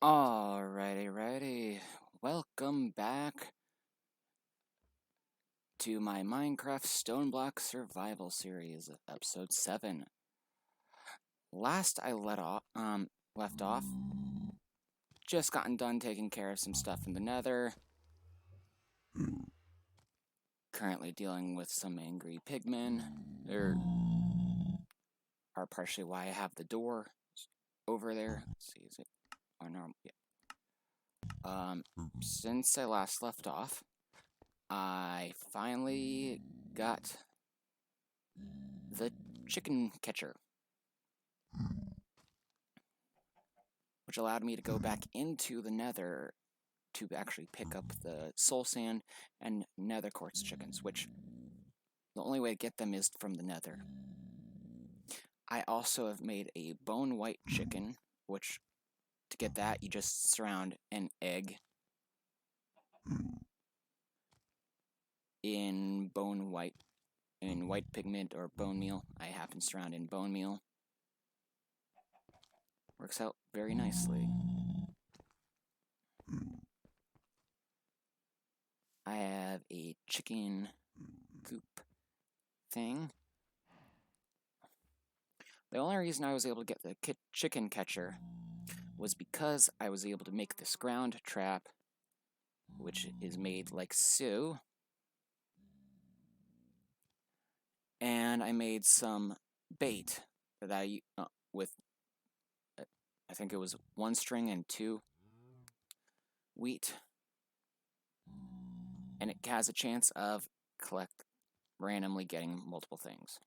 Alrighty. Welcome back to my Minecraft Stoneblock Survival Series, episode 7. Last I left off, just gotten done taking care of some stuff in the nether. Currently dealing with some angry pigmen. There are partially why I have the door over there. Let's see, is it or normal? Yeah. Since I last left off, I finally got the chicken catcher, which allowed me to go back into the nether to actually pick up the soul sand and nether quartz chickens, which the only way to get them is from the nether. I also have made a bone white chicken, which to get that you just surround an egg in white pigment or bone meal. I happen to surround in bone meal. Works out very nicely. I have a chicken coop thing. The only reason I was able to get the chicken catcher was because I was able to make this ground trap, which is made like so. And I made some bait that with, I think it was 1 string and 2 wheat. And it has a chance of randomly getting multiple things.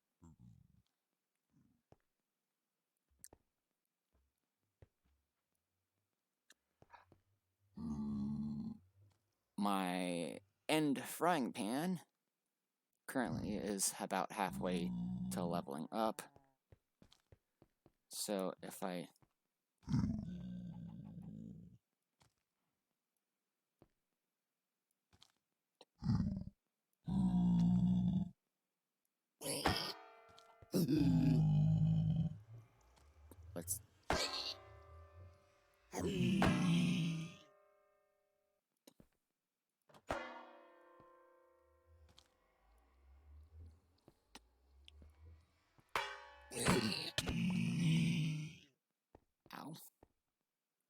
My end frying pan currently is about halfway to leveling up. So if I let's Ow.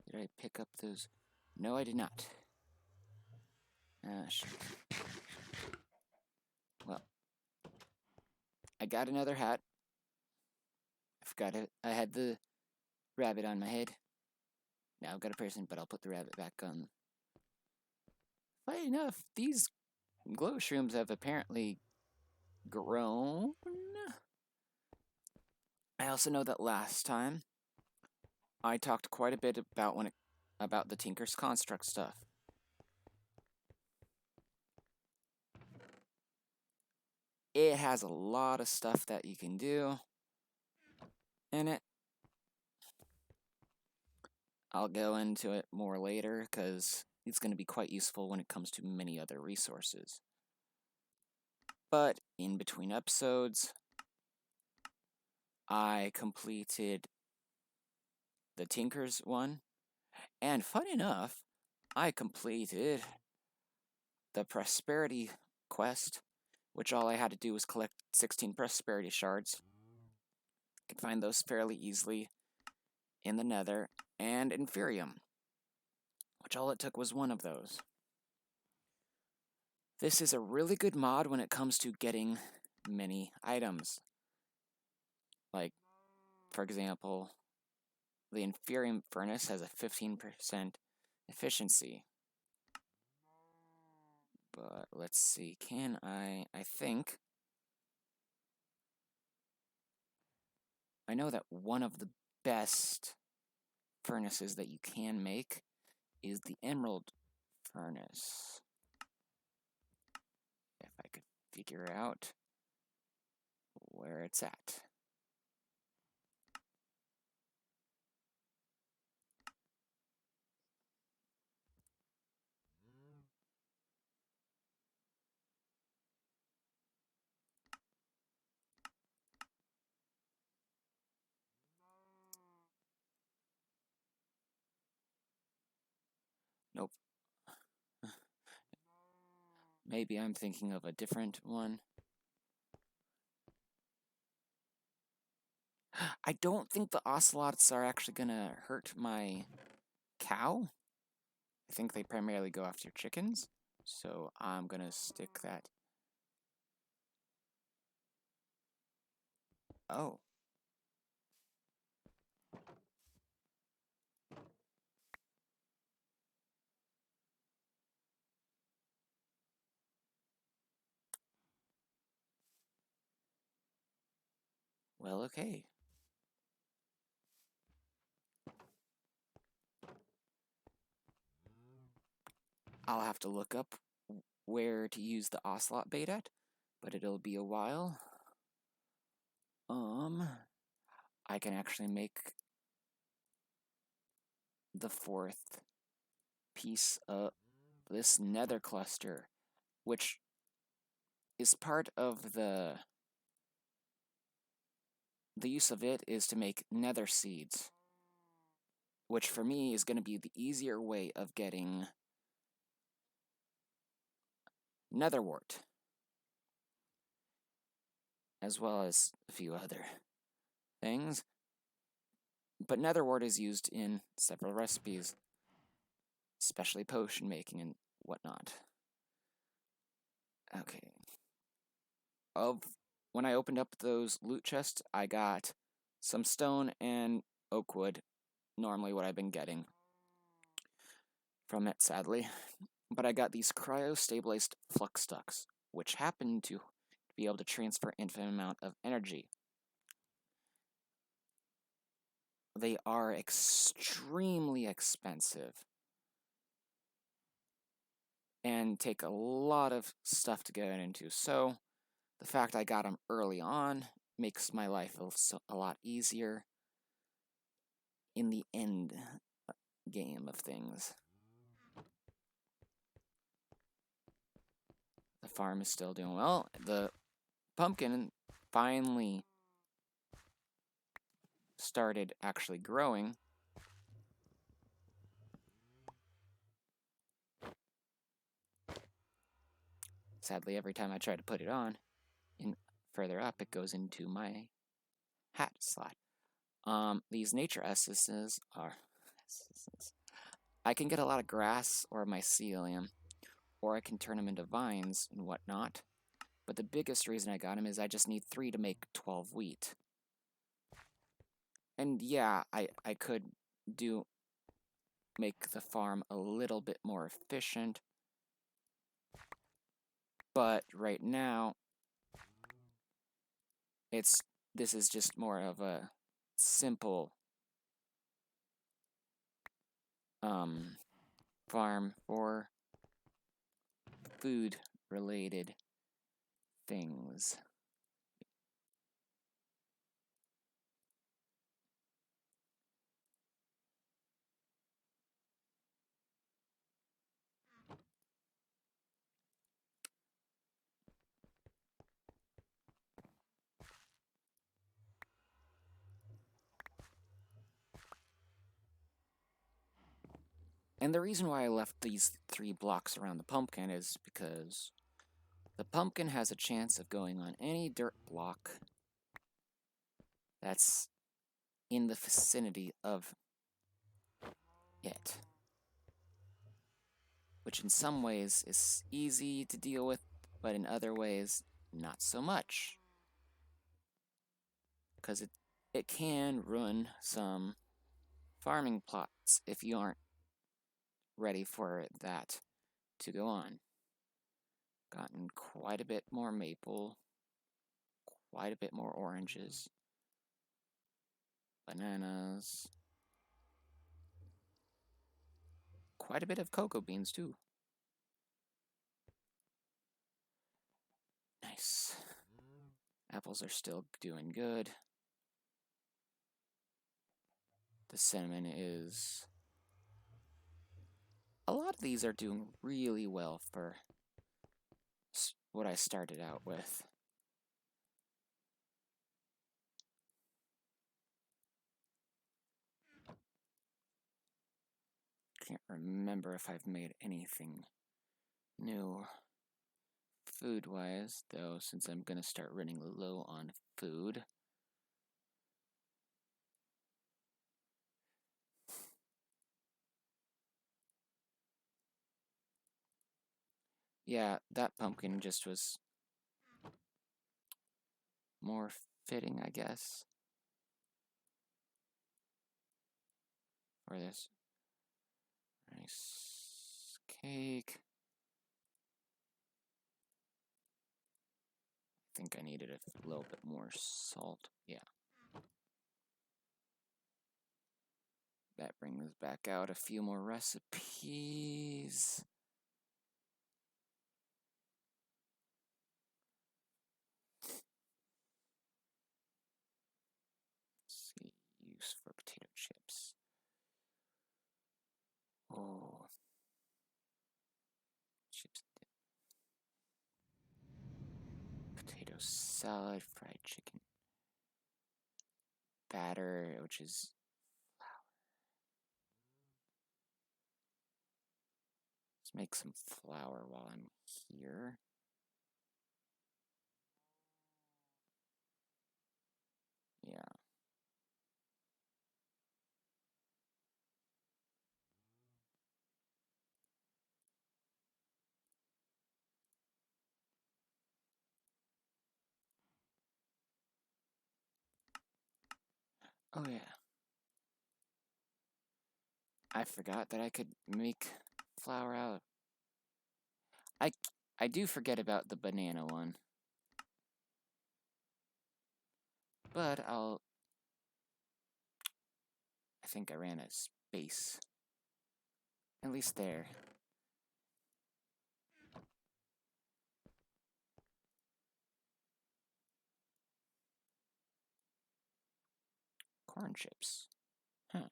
Did I pick up those? No, I did not. Sure. Well, I got another hat. I forgot it. I had the rabbit on my head. Now I've got a person, but I'll put the rabbit back on. Funny enough, these glow shrooms have apparently grown. I also know that last time I talked quite a bit about the Tinker's Construct stuff. It has a lot of stuff that you can do in it. I'll go into it more later because it's going to be quite useful when it comes to many other resources. But in between episodes, I completed the Tinker's one, and fun enough, I completed the Prosperity quest, which all I had to do was collect 16 Prosperity shards. I could find those fairly easily in the Nether, and Inferium, which all it took was 1 of those. This is a really good mod when it comes to getting many items. Like, for example, the Inferium Furnace has a 15% efficiency. But let's see, I think... I know that one of the best furnaces that you can make is the Emerald Furnace. If I could figure out where it's at. Nope. Maybe I'm thinking of a different one. I don't think the ocelots are actually gonna hurt my cow. I think they primarily go after chickens, so I'm gonna stick that. Oh. Well, okay. I'll have to look up where to use the ocelot bait at, but it'll be a while. I can actually make the fourth piece of this nether cluster, which is part of the use of it is to make nether seeds, which for me is going to be the easier way of getting netherwort, as well as a few other things. But netherwort is used in several recipes, especially potion making and whatnot. Okay. When I opened up those loot chests, I got some stone and oak wood, normally what I've been getting from it, sadly. But I got these cryo-stabilized flux ducts, which happen to be able to transfer infinite amount of energy. They are extremely expensive and take a lot of stuff to get into, so the fact I got them early on makes my life a lot easier in the end game of things. The farm is still doing well. The pumpkin finally started actually growing. Sadly, every time I try to put it on, further up, it goes into my hat slot. These nature essences are... I can get a lot of grass or mycelium, or I can turn them into vines and whatnot. But the biggest reason I got them is I just need 3 to make 12 wheat. And yeah, I could make the farm a little bit more efficient. But right now, this is just more of a simple farm for food related things. And the reason why I left these 3 blocks around the pumpkin is because the pumpkin has a chance of going on any dirt block that's in the vicinity of it. Which in some ways is easy to deal with, but in other ways, not so much. Because it can ruin some farming plots if you aren't ready for that to go on. Gotten quite a bit more maple, quite a bit more oranges, bananas, quite a bit of cocoa beans too. Nice. Apples are still doing good. The cinnamon is... A lot of these are doing really well for what I started out with. Can't remember if I've made anything new food-wise, though, since I'm gonna start running low on food. Yeah, that pumpkin just was more fitting, I guess, for this. Nice cake. I think I needed a little bit more salt. Yeah. That brings back out a few more recipes. Let's see, use for potato chips. Oh, chips dip. Potato salad, fried chicken. Batter, which is flour. Let's make some flour while I'm here. Yeah. Oh yeah. I forgot that I could make flour out. I, I do forget about the banana one. But I think I ran out of space. At least there. Corn chips. Huh.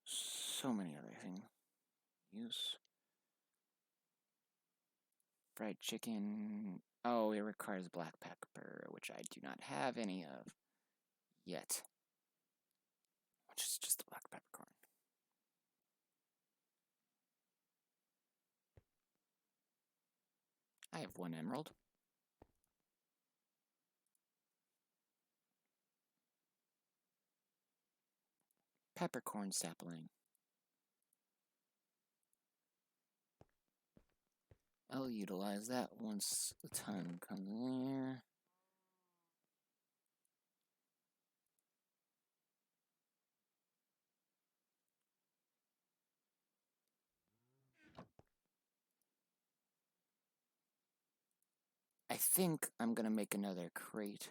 So many other things. Use fried chicken. Oh, it requires black pepper, which I do not have any of yet. Which is just the black peppercorn. I have one emerald. Peppercorn sapling. I'll utilize that once the time comes near. I think I'm gonna make another crate.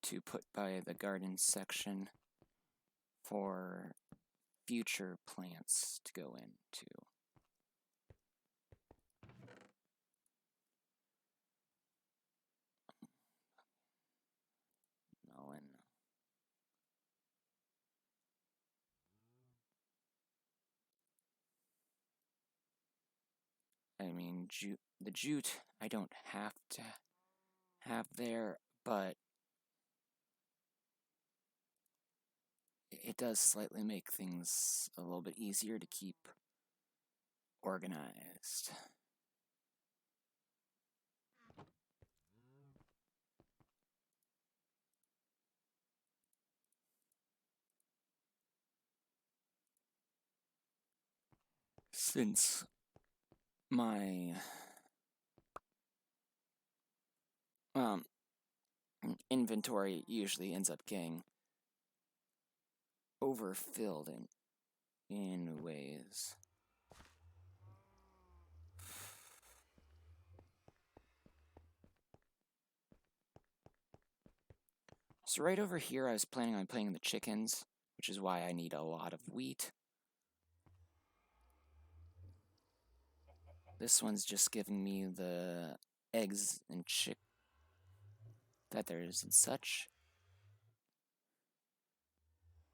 To put by the garden section for future plants to go into. Melon. I mean, the jute I don't have to have there, but it does slightly make things a little bit easier to keep organized. Since my inventory usually ends up getting overfilled in ways. So right over here, I was planning on playing the chickens, which is why I need a lot of wheat. This one's just giving me the eggs and chick feathers and such.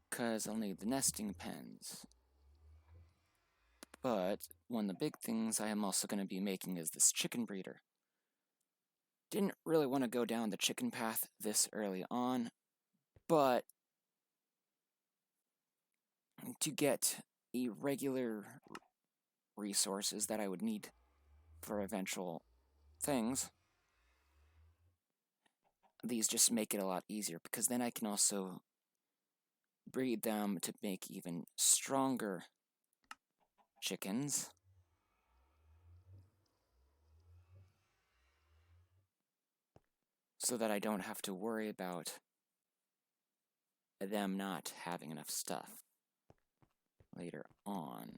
Because I'll need the nesting pens. But one of the big things I am also going to be making is this chicken breeder. Didn't really want to go down the chicken path this early on, but to get irregular resources that I would need for eventual things, these just make it a lot easier, because then I can also breed them to make even stronger chickens. So that I don't have to worry about them not having enough stuff later on.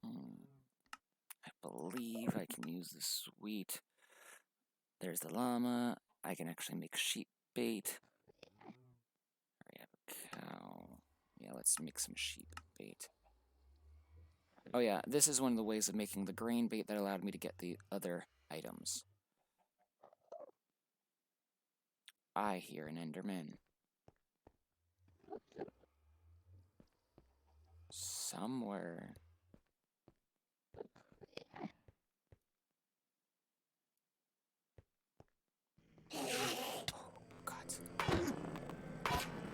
I believe I can use this wheat. There's the llama. I can actually make sheep bait. I have a cow. Yeah, let's make some sheep bait. Oh yeah, this is one of the ways of making the grain bait that allowed me to get the other items. I hear an Enderman. Somewhere.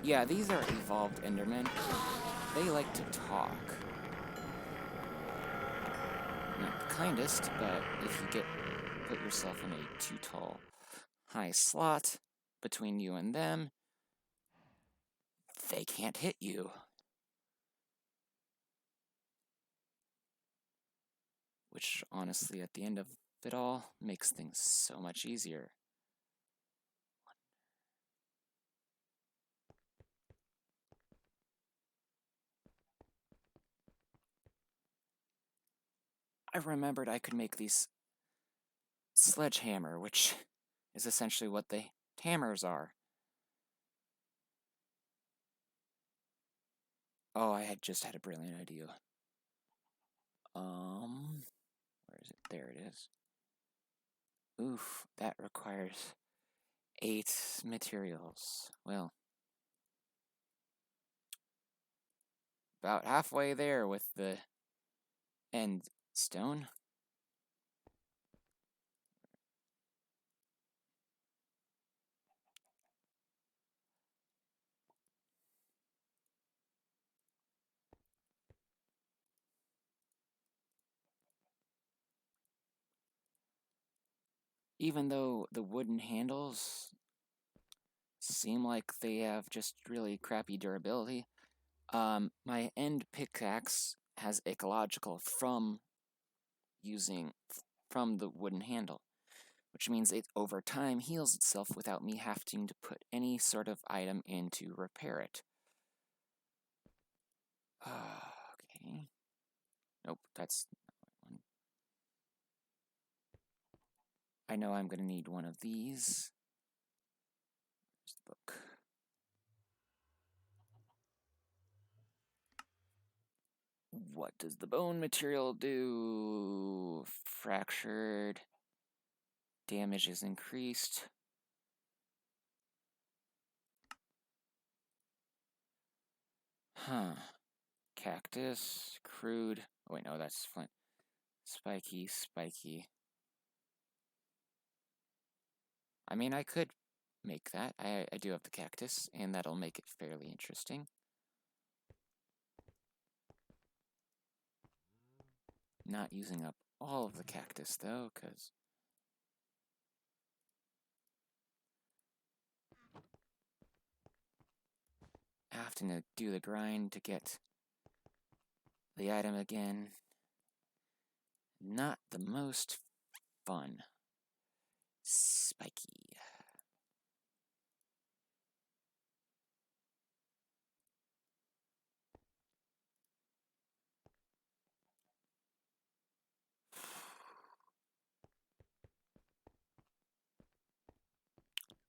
Yeah, these are evolved Endermen. They like to talk. Not the kindest, but if you put yourself in a too tall, high slot between you and them, they can't hit you. Which, honestly, at the end of it all, makes things so much easier. I remembered I could make these sledgehammer, which is essentially what the hammers are. Oh, I had just had a brilliant idea. Where is it? There it is. Oof, that requires 8 materials. Well, about halfway there with the end stone. Even though the wooden handles seem like they have just really crappy durability, my end pickaxe has ecological from the wooden handle, which means it over time heals itself without me having to put any sort of item in to repair it. Okay. Nope, that's not one. I know I'm going to need one of these. Where's the book? What does the bone material do? Fractured. Damage is increased. Huh. Cactus. Crude. Oh, wait, no, that's flint. Spiky, spiky. I mean, I could make that. I do have the cactus, and that'll make it fairly interesting. Not using up all of the cactus, though, because having to do the grind to get the item again. Not the most fun. Spiky.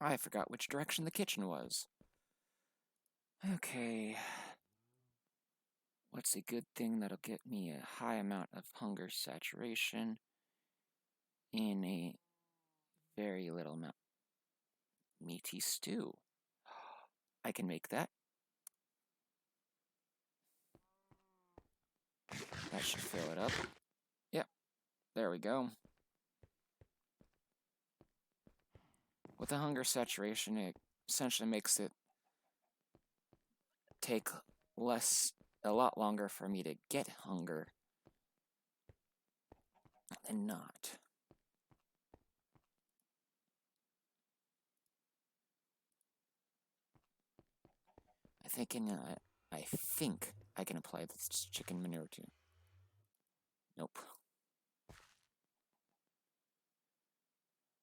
I forgot which direction the kitchen was. Okay. What's a good thing that'll get me a high amount of hunger saturation in a very little amount? Meaty stew. I can make that. That should fill it up. Yep, there we go. With the hunger saturation, it essentially makes it take a lot longer for me to get hunger than not. I think I can apply this chicken manure too. Nope.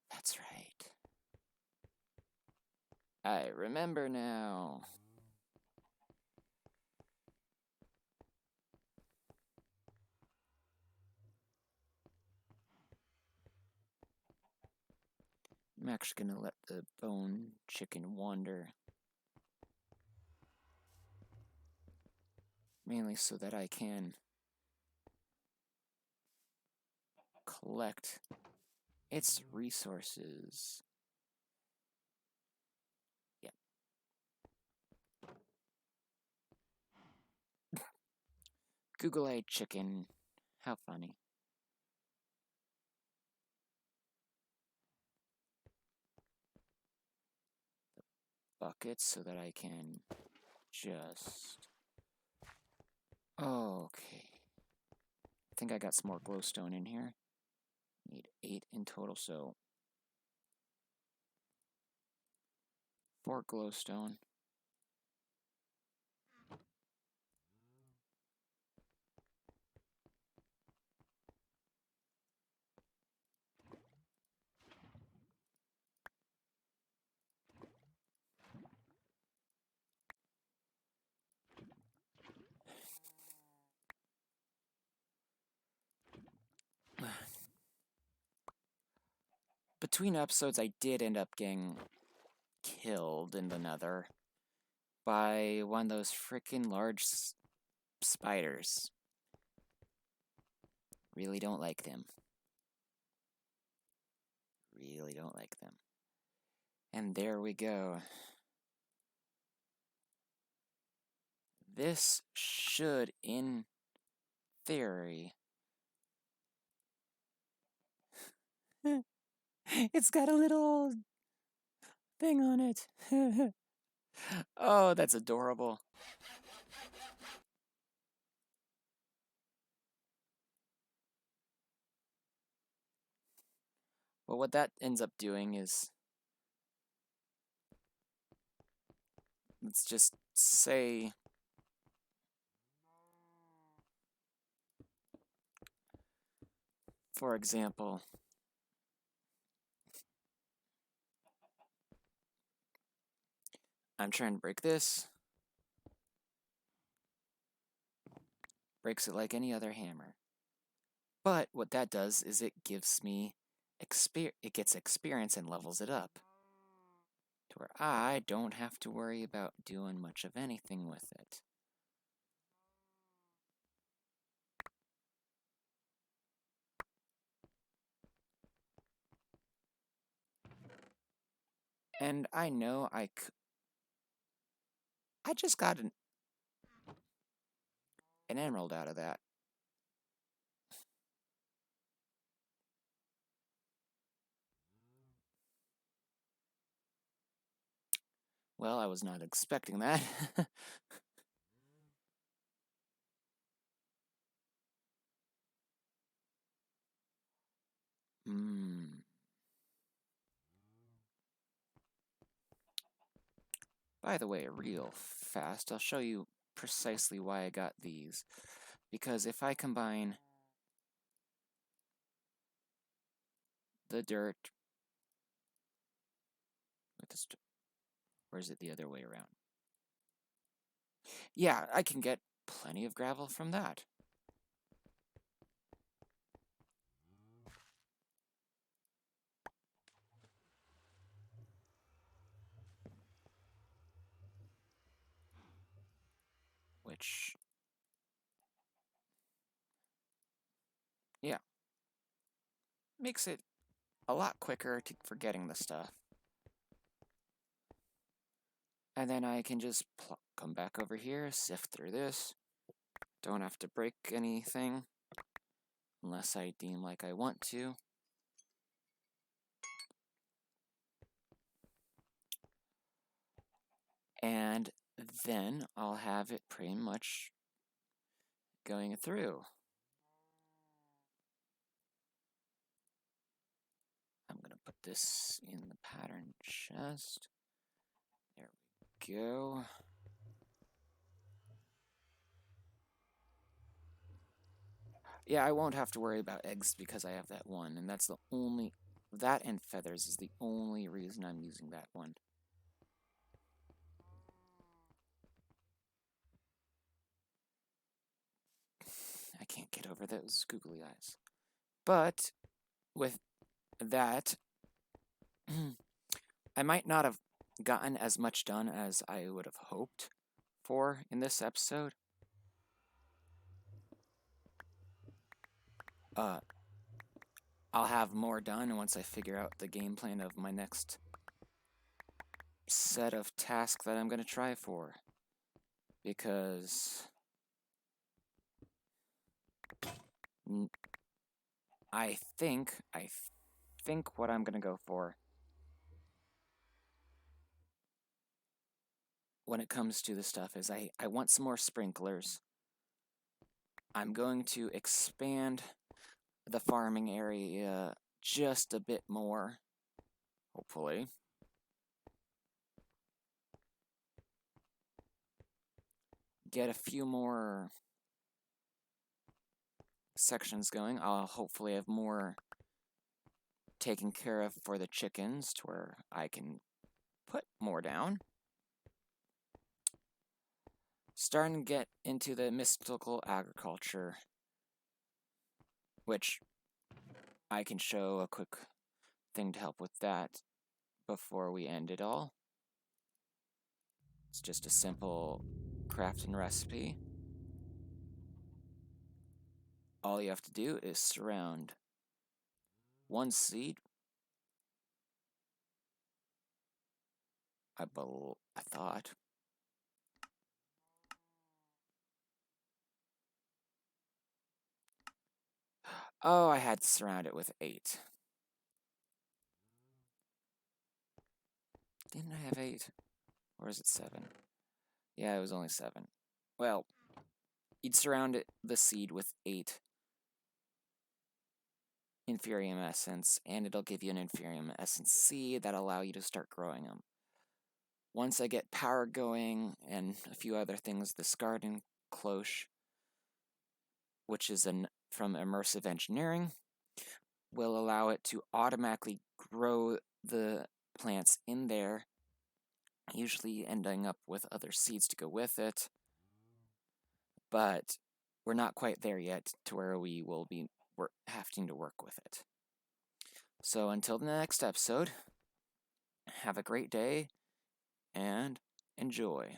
That's right. I remember now. I'm actually gonna let the bone chicken wander. Mainly so that I can collect its resources. Yep. Google-eyed chicken. How funny. Buckets so that I can just... Okay. I think I got some more glowstone in here. Need 8 in total, so 4 glowstone. Between episodes, I did end up getting killed in the nether by one of those freaking large spiders. Really don't like them. Really don't like them. And there we go. This should, in theory... It's got a little thing on it. Oh, that's adorable. Well, what that ends up doing is... Let's just say... For example... I'm trying to break this. Breaks it like any other hammer. But what that does is it gives me it gets experience and levels it up. To where I don't have to worry about doing much of anything with it. And I know I just got an emerald out of that. Well, I was not expecting that. By the way, real fast, I'll show you precisely why I got these. Because if I combine the dirt with this, or is it the other way around? Yeah, I can get plenty of gravel from that. Which, yeah, makes it a lot quicker for getting the stuff. And then I can just come back over here, sift through this. Don't have to break anything unless I deem like I want to. And then I'll have it pretty much going through. I'm going to put this in the pattern chest. There we go. Yeah, I won't have to worry about eggs because I have that one, and that's the only... That and feathers is the only reason I'm using that one. I can't get over those googly eyes. But with that, I might not have gotten as much done as I would have hoped for in this episode. I'll have more done once I figure out the game plan of my next set of tasks that I'm going to try for. Because I think what I'm going to go for when it comes to the stuff is I want some more sprinklers. I'm going to expand the farming area just a bit more, hopefully. Get a few more sections going. I'll hopefully have more taken care of for the chickens to where I can put more down. Starting to get into the mystical agriculture, which I can show a quick thing to help with that before we end it all. It's just a simple crafting recipe. All you have to do is surround one seed. I thought. Oh, I had to surround it with 8. Didn't I have 8? Or is it 7? Yeah, it was only 7. Well, you'd surround the seed with 8 Inferium Essence, and it'll give you an Inferium Essence seed that'll allow you to start growing them. Once I get power going and a few other things, this garden cloche, which is from Immersive Engineering, will allow it to automatically grow the plants in there, usually ending up with other seeds to go with it. But we're not quite there yet to where we will be having to work with it. So until the next episode, have a great day and enjoy.